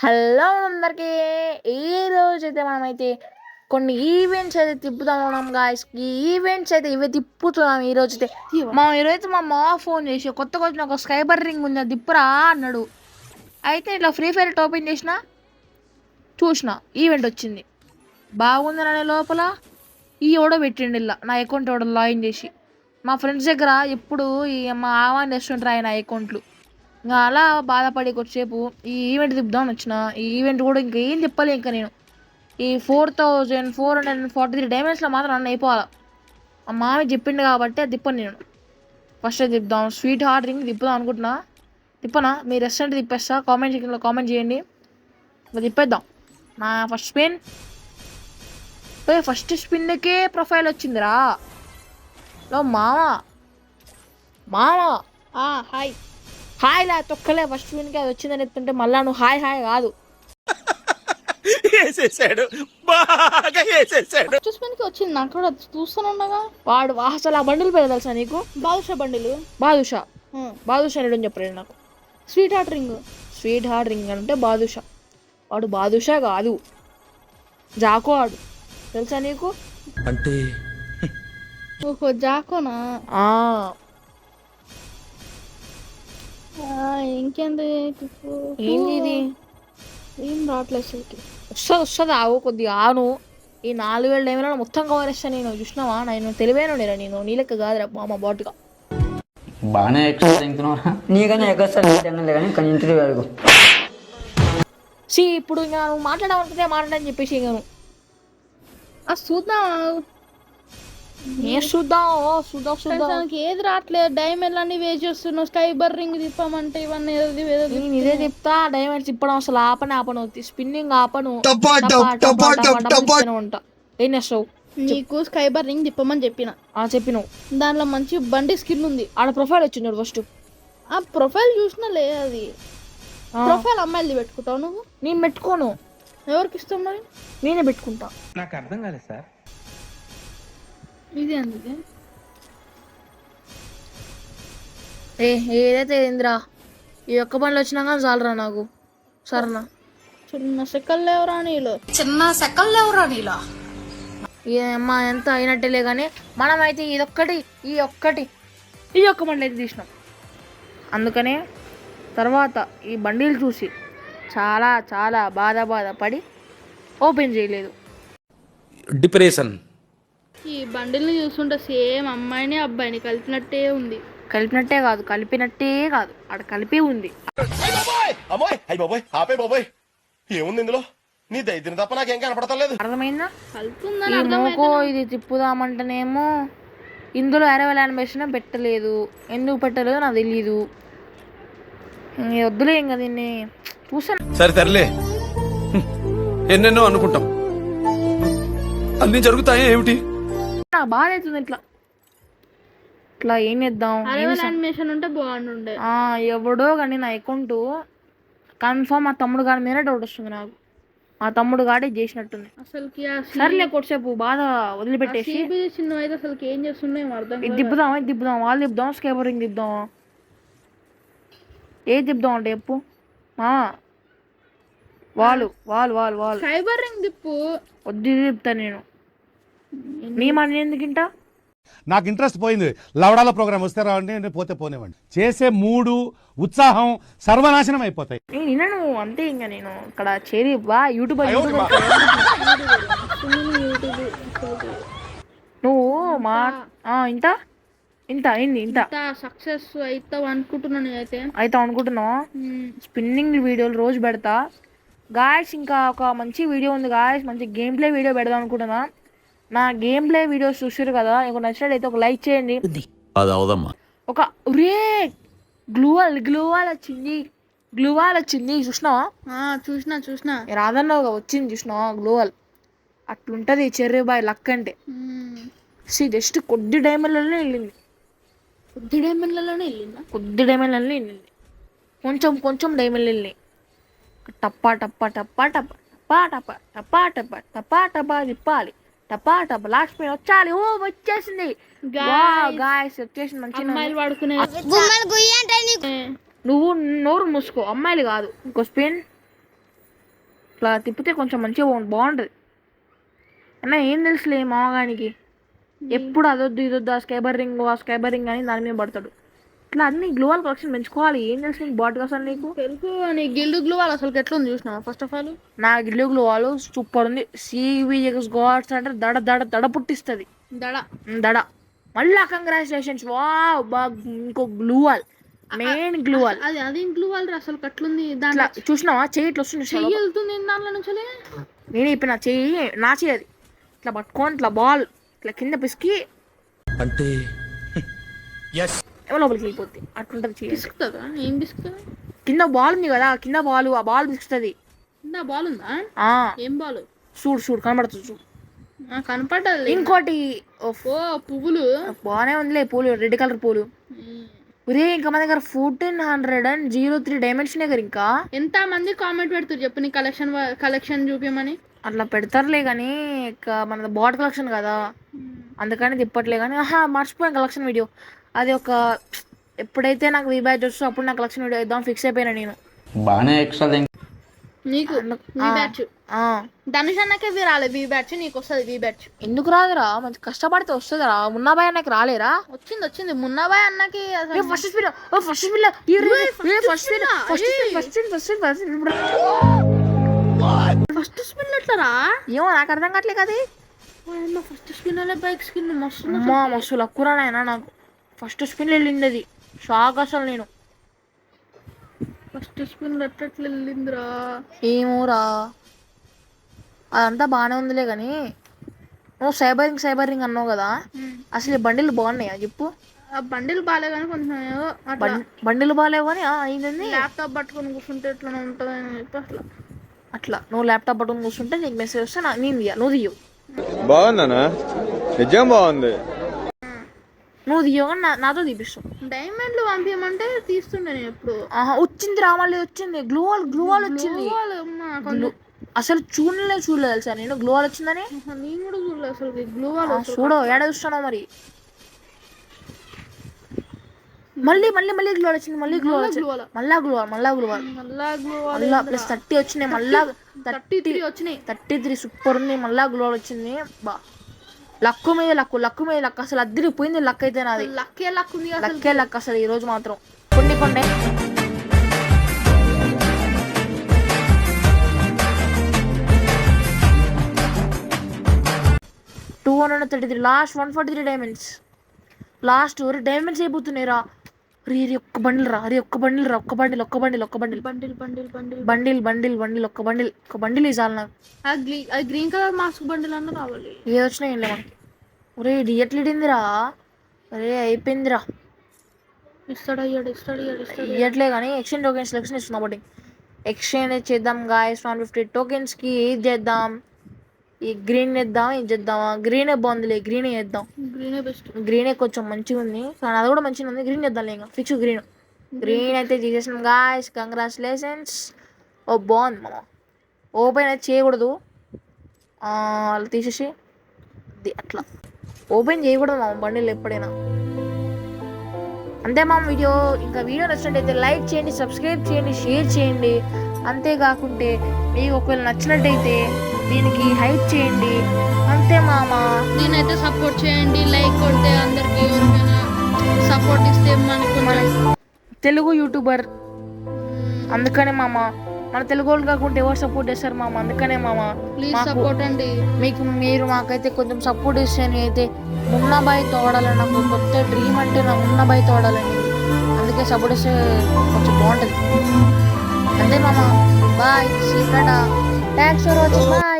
Hello అందరికీ ఈరోజైతే మనమైతే కొన్ని ఈవెంట్స్ అయితే తిప్పుతాం ఉన్నాం గాయస్. ఈ ఈవెంట్స్ అయితే ఇవే తిప్పుతున్నాం ఈరోజైతే. ఈరోజైతే మా మా ఫోన్ చేసి కొత్తగా వచ్చిన ఒక స్కైబర్ రింగ్ ఉంది, అది తిప్పురా అన్నాడు. అయితే ఇట్లా ఫ్రీ ఫైర్ ఓపెన్ చూసిన ఈవెంట్ వచ్చింది, బాగుంది అనే లోపల ఈ ఎవడో పెట్టిండు ఇలా నా అకౌంట్ ఎవడో లాగిన్ చేసి. మా ఫ్రెండ్స్ దగ్గర ఎప్పుడు మా ఆవాన్ రెస్టారెంట్ ఆయన అకౌంట్లు. ఇంకా అలా బాధపడి కొద్దిసేపు ఈ ఈవెంట్ తిప్పుదామని వచ్చిన. ఈ ఈవెంట్ కూడా ఇంకేం చెప్పాలి, ఇంకా నేను ఈ 4443 డైమండ్స్లో మాత్రం నన్ను అయిపోవాలి. మా మామి చెప్పిండు కాబట్టి అది తిప్పను నేను. ఫస్ట్ తిప్పుదాం, స్వీట్ హార్ట్ రింగ్ తిప్పుదాం అనుకుంటున్నా. తిప్పనా? మీ రెస్టారెంట్ తిప్పేస్తా, కామెంట్ సెక్షన్లో కామెంట్ చేయండి. ఇంకా తిప్పేద్దాం. నా ఫస్ట్ స్పిన్, ఫస్ట్ స్పిన్కే ప్రొఫైల్ వచ్చిందిరా. లో మామా మామా హాయ్ హాయ్ లా తొక్కలే, ఫస్ట్ స్పిన్కి అది వచ్చిందని చెప్తుంటే మళ్ళా నువ్వు హాయ్ హాయ్ కాదు. ఫస్ట్ స్పిన్ కి వచ్చింది, నాకు కూడా చూస్తానుండగా. వాడు అసలు ఆ బండిల్ పేరు తెలుసా నీకు? బాదుషా బండిలు. బాదుషా అని చెప్పలేదు నాకు. Sweet heart ring. Sweet heart ring అంటే బాదుషా. వాడు బాదుషా కాదు, జాకో ఆడు. తెలుసా నీకు? అంటే ఓహో జాకోనా. ఇంకేంది ఏంది ఇది? ఏం రావట్లేదు అసలుకి. వస్తుంది ఆవు కొద్దిగా ఆను. ఈ 4000 డైమండ్లో మొత్తం కవర్ చేస్తాను నేను. చూసినావా, నేను తెలివైన నేను నీలెక్క కాదురా మా బాటుగా. బాగానే ఎక్స్ట్రా తింటున్నారా? నీకనే ఎగస్ట్రా కానీ కానీ ఇంటిది వరకు ఇప్పుడు ఇంకా నువ్వు మాట్లాడమంటే మాట్లాడని చెప్పేసి ఇంకా నువ్వు చూద్దాం. చూద్దాం. ఏది రావట్లేదు, డైమండ్ అన్ని వేస్ట్ చేస్తున్నావు. స్కైబర్ రింగ్ తిప్పమంటే ఇవన్నీ ఇదే చెప్తా. డైమండ్స్ తిప్పడం అసలు ఆపను, స్పిన్నింగ్ ఆపను. ఉంటా. ఏం చేస్తావు? నీకు స్కైబర్ రింగ్ తిప్పమని చెప్పినావు. దాంట్లో మంచి బండి స్కిన్ ఉంది. ఆడ ప్రొఫైల్ వచ్చింది ఫస్ట్. ఆ ప్రొఫైల్ చూసినా లే, అది ప్రొఫైల్ అమ్మాయిలది పెట్టుకుంటావు నువ్వు? నేను పెట్టుకోను. ఎవరికి ఇస్తావు మరి? నేనే పెట్టుకుంటా. నాకు అర్థం కాలేదు సార్. ఇది అందుకే ఏదైతే ఏందిరా, ఈ ఒక్క పనులు వచ్చినాక చాలరా నాకు. సరేనా? చిన్న సెకల్ లేవరా నీలో. అమ్మా ఎంత అయినట్టేలే కానీ మనమైతే ఈ ఒక్క బండి అయితే తీసినాం. అందుకనే తర్వాత ఈ బండిలు చూసి చాలా చాలా బాధపడి ఓపెన్ చేయలేదు. డిప్రెషన్. ఈ బండిల్ని చూస్తుంటే సేమ్ అమ్మాయిని అబ్బాయిని కలిపినట్టే ఉంది. కలిపినట్టే కాదు అక్కడ కలిపి ఉంది. ఏముంది ఇందులో? నీ దైత్యం తప్ప నాకేం కనపడతలేదు. అర్థమైందా? కలుపుందని ఇది తిప్పుదామంటేనేమో ఇందులో 20 యానిమేషన్ పెట్టలేదు. ఎందుకు పెట్టలేదు నాకు తెలీదు. వద్దులే ఇంకా దీన్ని చూసాను. సరే తరలే, ఎన్నెన్నో అనుకుంటాం, అన్ని జరుగుతాయి ఏమిటి? నాకు బాధ అవుతుంది. ఇట్లా ఏం చేద్దాం? యానిమేషన్ ఉంటే బాగుండే. ఎవడో కానీ నా అకౌంట్ కన్ఫర్మ్ మా తమ్ముడు గారి మీద డౌట్ వస్తుంది నాకు. మా తమ్ముడు గాడే చేసినట్టుంది అసలుకి. సర్లే కొద్దిసేపు బాధ వదిలిపెట్టేసి చిన్న అయితే అసలు ఏం చేస్తున్నాయి అర్థం. ఇది తిప్పుదాం వాళ్ళు తిప్పుదాం, స్కైబర్ రింగ్ తిప్పుదాం. ఏది తిప్పుదాం అంటే చెప్పు. వాళ్ళు స్కైబర్ రింగ్ తిప్పు. వద్దు తిప్పుతాను నేను. నీ మాట ఎందుకింటా? నాకు ఇంట్రెస్ట్ పోయింది. లవడాల ప్రోగ్రామ్ వస్తే రావండి, పోతే పోనేవ్వండి. చేసే మూడు ఉత్సాహం సర్వనాశనం అయిపోతాయి. నేను వినను అంతే. ఇంకా నేను ఇక్కడ చేరి యూట్యూబ్ నువ్వు మా ఇంత సక్సెస్ అవుతావు అనుకుంటున్నాను. అయితే అనుకుంటున్నావు. స్పిన్నింగ్ వీడియోలు రోజు పెడతా గాయస్. ఇంకా ఒక మంచి వీడియో ఉంది గాయస్, మంచి గేమ్ ప్లే వీడియో పెడదాం అనుకుంటున్నా. నా గేమ్ ప్లే వీడియోస్ చూసారు కదా, మీకు నచ్చినట్లయితే ఒక లైక్ చేయండి. ఒక గ్లూవాల్ వచ్చింది చూసినావా? చూసినా రాదన్నావుగా, వచ్చింది చూసినావా గ్లూవాల్? అట్లుంటది చెర్రీ బాయ్ లక్ అంటే. జస్ట్ కొద్ది డైమండ్లలోనే వెళ్ళింది. కొంచెం డైమండ్లు వెళ్ళినాయి. టప్పా తిప్పాలి. లాస్ట్ మీద వచ్చాలి. వచ్చేసింది గాయ్స్, వచ్చేసింది. మంచిగా నువ్వు నోరు మూసుకో, అమ్మాయిలు కాదు. ఇంకో స్పిన్ ఇట్లా తిప్పితే కొంచెం మంచిగా బాగుంటుంది అన్న. ఏం తెలుసులే మామగానికి, ఎప్పుడు అదొద్దు ఇదొద్దు ఆ స్కైబర్ రింగ్ అని దాని మీద పడతాడు. ఇట్లా అన్ని గ్లోవల్ కలెక్షన్ పెంచుకోవాలి. ఏం తెలుసు నీకు బాట్ అసలు నీకు? తెలుసు నీ గిల్డ్ గ్లూ వాళ్ళు అసలు ఎట్లా ఉంది చూసినావా? ఫస్ట్ ఆఫ్ ఆల్ నా గిల్లు గ్లోవాలు సూపర్ ఉంది. సివిఎక్స్ గాడ్స్ అంటే దడ దడ దడ పుట్టిస్తుంది. దడ. మళ్ళా కంగ్రాచులేషన్స్. వా ఇంకో గ్లూవాల్, మెయిన్ గ్లూవాల్. అది గ్లూ వాళ్ళు అసలు ఎట్లుంది? ఇట్లా దాంట్లో చూసినావా చెయ్యి ఇట్లా వస్తుంది. చెయ్యి వెళ్తుంది దాంట్లో నుంచి. నేను చెప్పిన చెయ్యి నా చెయ్యి అది ఇట్లా పట్టుకొని ఇట్లా బాల్ ఇట్లా కింద పిసికి అంటే ఏమో లోపలికి వెళ్ళిపోద్ది. అట్లుంటది చెయ్యి. పిసుకుతుందా? ఏం పిసుకుతుంది? కింద బాల్ ఉంది కదా, కింద బాల్, ఆ బాల్ పిసుకుతుంది. నా బాల్ ఉందా? ఏం బాల్? చూడు కనబడుతుంది చూడు. కనపడ్డది. ఇంకోటి ఓ పువ్వులు బాగానే ఉందిలే పూలు, రెడ్ కలర్ పూలు. ఒరే ఇంకా మన దగ్గర 1403 డైమండ్స్ దగ్గర ఇంకా ఎంత మంది కామెంట్ పెడుతురు చెప్పు నీ కలెక్షన్ చూపించమని. అట్లా పెడతారులే కానీ మన బాట్ కలెక్షన్ కదా అందుకని తిప్పట్లే కానీ. మర్చిపోయాను కలెక్షన్ వీడియో. అది ఒక ఎప్పుడైతే నాకు వీ బ్యాచ్ వస్తుందో అప్పుడు నాకు కలెక్షన్ వీడియో ఇద్దాం ఫిక్స్ అయిపోయినా నేను. బాగానే ఎక్స్ట్రా నీకు వీ బ్యాచ్ ధనుష్ అన్నకే రాలేదు వీ బ్యాచ్, నీకు వస్తుంది వీ బ్యాచ్. ఎందుకు రాదురా? మంచి కష్టపడితే వస్తుందిరా. మున్నాబాయ్ అన్నకి రాలేరా? వచ్చింది మున్నాబాయ్ అన్నకి. ఫస్ట్ స్పీడ్ ఫస్ట్ స్పిన్ ఎట్లరా? ఏమో నాకు అర్థం కావట్లే కదా. ఫస్ట్ స్పిన్ అనే బైక్ స్కిన్ మస్తు మస్తు లక్కురానైనా నాకు ఫస్ట్ స్పిన్ వెళ్ళింది. అది షాక్ అసలు. నేను ఫస్ట్ స్పిన్ ఎట్లా వెళ్ళిందిరా? ఏమోరా అదంతా బాగానే ఉందిలే కానీ నువ్వు సైబర్ రింగ్ అన్నావు కదా, అసలు ఈ బండిలు బాగున్నాయా చెప్పు? ఆ బండిలు బాగాలే కానీ కొంచెం ఏదో బండిలు బాగాలేవు కానీ అయింది. ల్యాప్టాప్ పట్టుకొని కూర్చుంటే ఎట్లా ఉంటుంది అని చెప్పి అట్లా నువ్వు ల్యాప్టాప్ పట్టుకొని కూర్చుంటే నీకు మెసేజ్ వస్తే నేను నువ్వు తీయవు. బాగుందనా? నిజం బాగుంది. నువ్వు తీయవు కానీ నాతో తీపిస్తావు. డైమండ్లు పంపించమంటే తీస్తుండే నేను ఎప్పుడు. వచ్చింది రా, మళ్ళీ వచ్చింది గ్లూవాల్ వచ్చింది. అసలు చూడలేదు తెలుసా నేను గ్లూవాల్ వచ్చిందని. నేను కూడా చూడలేదు అసలు గ్లూవాల్. చూడు ఏడ చూస్తున్నావు మరి. మళ్ళీ గ్లూవాల్ వచ్చింది. మళ్ళీ ప్లస్ 30 వచ్చినాయి. మళ్ళా 33 వచ్చినాయి. 33 సూపర్ ఉంది. మళ్ళా గ్లూవాల్ వచ్చింది. బా లక్కు మీద లక్కు అసలు అద్దరిపోయింది. లక్ అయితే నాది. లక్కే లక్ అసలు ఈ రోజు మాత్రం కొండే 233 లాస్ట్ 143 డైమండ్స్. లాస్ట్ డైమండ్స్ అయిపోతున్నాయి రా. ఒక్క బండిల్ ఒక్క బండిల్ ఇసాలి నాకు. గ్రీన్ కలర్ మాస్క్ బండిల్ అన్న కావాలి. ఏ వచ్చినాయి మనకి. ఒరే ఎట్లిడిందిరా? అరే అయిపోయిందిరా. ఇస్తాడు ఇయ్యట్లే కానీ ఎక్స్చేంజ్ టోకెన్స్ సెలెక్షన్ ఇస్తున్నా. బట్టి ఎక్స్చేంజ్ చేద్దాం గాయస్. 150 టోకెన్స్కి ఏది చేద్దాం? ఈ గ్రీన్ వేద్దాం, ఇది చేద్దామా? గ్రీనే బాగుందిలే, గ్రీనే వేద్దాం. గ్రీనే బెస్ట్. గ్రీనే కొంచెం మంచిగా ఉంది కానీ అది కూడా మంచిగా ఉంది. గ్రీన్ వేద్దాం ఇంకా ఫిక్స్. గ్రీన్ అయితే చేసేసాం గాయస్. కంగ్రాచులేషన్స్. బాగుంది మామ. ఓపెన్ అయితే చేయకూడదు, అలా తీసేసి అట్లా ఓపెన్ చేయకూడదు మామ బండిలు ఎప్పుడైనా. అంతే మామ. వీడియో నచ్చినట్టయితే లైక్ చేయండి, సబ్స్క్రైబ్ చేయండి, షేర్ చేయండి. అంతేకాకుంటే మీకు ఒకవేళ నచ్చినట్టయితే దీనికి హైప్ చేయండి. అంతే మామ. దీనైతే సపోర్ట్ చేయండి. లైక్ కొడితే అందరికి ఎవరికైనా సపోర్ట్ ఇస్తే మనకు తెలుగు యూట్యూబర్ అందుకనే మామ. మన తెలుగు వాళ్ళు కాకుండా ఎవరు సపోర్ట్ చేస్తారు మామ? అందుకనే మామ ప్లీజ్ సపోర్ట్ అండి. మీరు మాకైతే కొంచెం సపోర్ట్ ఇస్తే అయితే మున్నాబాయ్ తోడాలని నాకు కొత్త డ్రీమ్. అంటే నా మున్నాబాయ్ తోడాలని, అందుకే సపోర్ట్ ఇస్తే కొంచెం బాగుంటుంది. అంతే మామ. Bye. Thanks for watching. Bye.